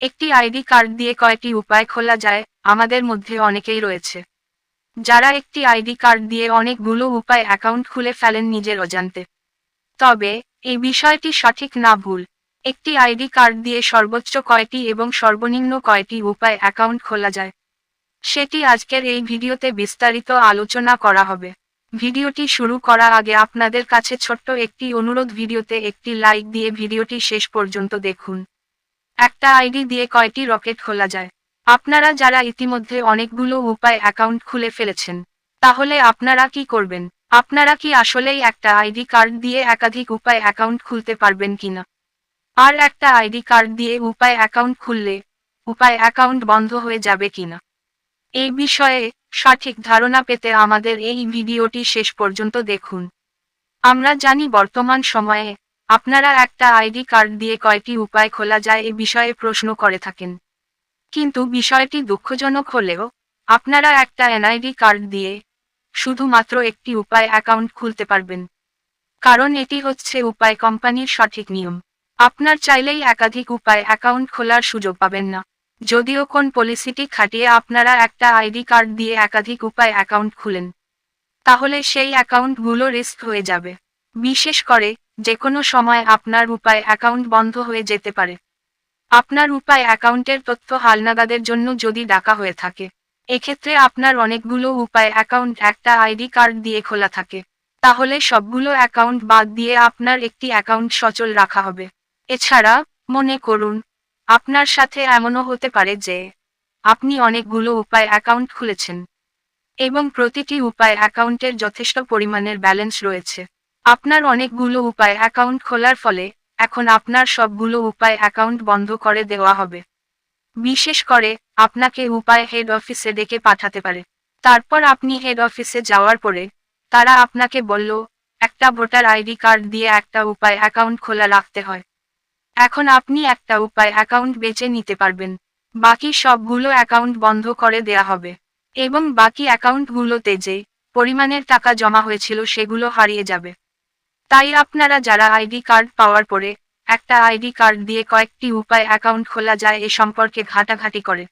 একটি ID card দিয়ে কয়টি উপায় খোলা যায়? আমাদের মধ্যে অনেকেই রয়েছে যারা একটি আইডি কার্ড দিয়ে অনেকগুলো উপায় অ্যাকাউন্ট খুলে ফেলেন নিজের অজান্তে। তবে এই বিষয়টি সঠিক না ভুল? একটি আইডি কার্ড দিয়ে সর্বোচ্চ কয়টি এবং সর্বনিম্ন কয়টি উপায় অ্যাকাউন্ট খোলা যায়, সেটি আজকের এই ভিডিওতে বিস্তারিত আলোচনা করা হবে। ভিডিওটি শুরু করার আগে আপনাদের কাছে ছোট্ট একটি অনুরোধ, ভিডিওতে একটি লাইক দিয়ে ভিডিওটি শেষ পর্যন্ত দেখুন। একটা আইডি দিয়ে কয়টি রকেট খোলা যায়? আপনারা যারা ইতিমধ্যে অনেকগুলো উপায় অ্যাকাউন্ট খুলে ফেলেছেন, তাহলে আপনারা কি করবেন? আপনারা কি আসলেই একটা আইডি কার্ড দিয়ে একাধিক উপায় অ্যাকাউন্ট খুলতে পারবেন কিনা? আর একটা আইডি কার্ড দিয়ে উপায় অ্যাকাউন্ট খুললে উপায় অ্যাকাউন্ট বন্ধ হয়ে যাবে কিনা? এই বিষয়ে সঠিক ধারণা পেতে আমাদের এই ভিডিওটি শেষ পর্যন্ত দেখুন। আমরা জানি বর্তমান সময়ে আপনারা একটা আইডি কার্ড দিয়ে কয়টি উপায় খোলা যায় এ বিষয়ে প্রশ্ন করে থাকেন। কিন্তু বিষয়টি দুঃখজনক হলেও আপনারা একটা এনআইডি কার্ড দিয়ে শুধুমাত্র একটি উপায় অ্যাকাউন্ট খুলতে পারবেন। কারণ এটি হচ্ছে উপায় কোম্পানির সঠিক নিয়ম। আপনার চাইলেই একাধিক উপায় অ্যাকাউন্ট খোলার সুযোগ পাবেন না। যদিও কোন পলিসিটি খাটিয়ে আপনারা একটা আইডি কার্ড দিয়ে একাধিক উপায় অ্যাকাউন্ট খুলেন, তাহলে সেই অ্যাকাউন্টগুলো রিস্ক হয়ে যাবে। বিশেষ করে যে কোনো সময় আপনার উপায় অ্যাকাউন্ট বন্ধ হয়ে যেতে পারে। আপনার উপায় অ্যাকাউন্টের তথ্য হালনাগাদের জন্য যদি ডাকা হয়ে থাকে, এক্ষেত্রে আপনার অনেকগুলো উপায় অ্যাকাউন্ট একটা আইডি কার্ড দিয়ে খোলা থাকে, তাহলে সবগুলো অ্যাকাউন্ট বাদ দিয়ে আপনার একটি অ্যাকাউন্ট সচল রাখা হবে। এছাড়া মনে করুন, আপনার সাথে এমনও হতে পারে যে আপনি অনেকগুলো উপায় অ্যাকাউন্ট খুলেছেন এবং প্রতিটি উপায় অ্যাকাউন্টের যথেষ্ট পরিমাণের ব্যালেন্স রয়েছে। আপনার অনেকগুলো উপায় অ্যাকাউন্ট খোলার ফলে এখন আপনার সবগুলো উপায় অ্যাকাউন্ট বন্ধ করে দেওয়া হবে। বিশেষ করে আপনাকে উপায় হেড অফিসে ডেকে পাঠাতে পারে। তারপর আপনি হেড অফিসে যাওয়ার পরে তারা আপনাকে বলল, একটা ভোটার আইডি কার্ড দিয়ে একটা উপায় অ্যাকাউন্ট খোলা রাখতে হয়। এখন আপনি একটা উপায় অ্যাকাউন্ট বেছে নিতে পারবেন, বাকি সবগুলো অ্যাকাউন্ট বন্ধ করে দেয়া হবে এবং বাকি অ্যাকাউন্টগুলোতে যে পরিমাণের টাকা জমা হয়েছিল সেগুলো হারিয়ে যাবে। তাই আপনারা যারা আইডি কার্ড পাওয়ার পরে একটা আইডি কার্ড দিয়ে কয়েকটি উপায় অ্যাকাউন্ট খোলা যায় এ সম্পর্কে ঘাটাঘাটি করে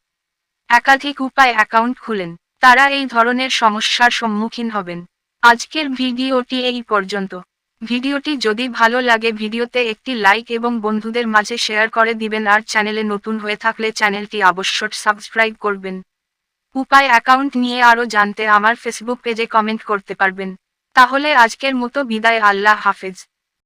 একাধিক উপায় অ্যাকাউন্ট খুলেন, তারা এই ধরনের সমস্যার সম্মুখীন হবেন। আজকের ভিডিওটি এই পর্যন্ত। ভিডিওটি যদি ভালো লাগে ভিডিওতে একটি লাইক এবং বন্ধুদের মাঝে শেয়ার করে দিবেন, আর চ্যানেলে নতুন হয়ে থাকলে চ্যানেলটি অবশ্যই সাবস্ক্রাইব করবেন। উপায় অ্যাকাউন্ট নিয়ে আরও জানতে আমার ফেসবুক পেজে কমেন্ট করতে পারবেন। তাহলে আজকের মতো বিদায়, আল্লাহ হাফেজ।